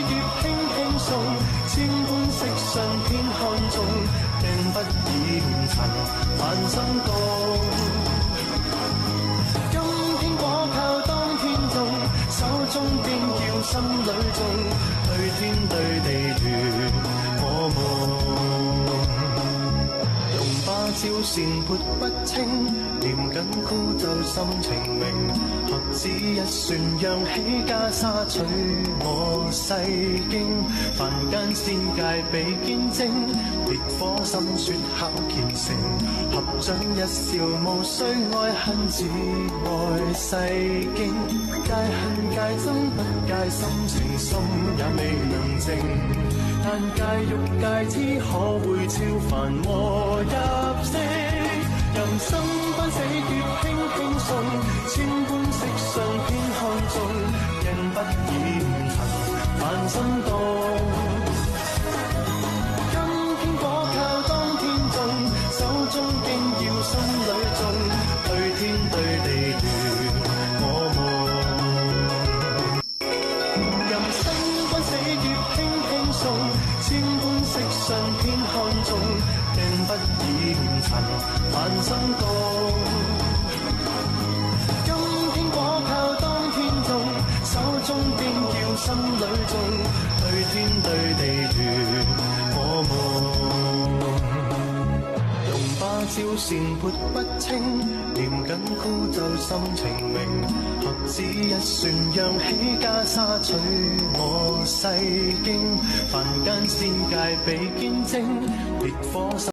葉輕輕送，千般色相偏看中，鏡不染塵繁心動。今天果靠當天種，手中邊叫心裏種，對天對地斷我夢。把招扇撥不清，念緊孤奏心情明。合指一算，揚起袈裟取我世經。凡間仙界比堅貞，烈火心雪考虔誠。合掌一笑，無需愛恨，只愛世經。戒恨戒憎不戒心情，心也未能靜。但戒欲戒知可會超凡和入息，人生般死劫輕輕送，千般色相偏看中，鏡不染塵繁心動。今天果靠當天種，手中經要心裏種，對天對地斷我夢。人生般死劫輕輕送，千般色相偏看中，鏡不染塵繁心動。今天果靠當天種，手中邊叫心裏種，對天對地斷我夢。用把招扇撥不清，念緊孤奏心情明。合指一算，揚起袈裟取我世經。凡間仙界比堅貞，烈火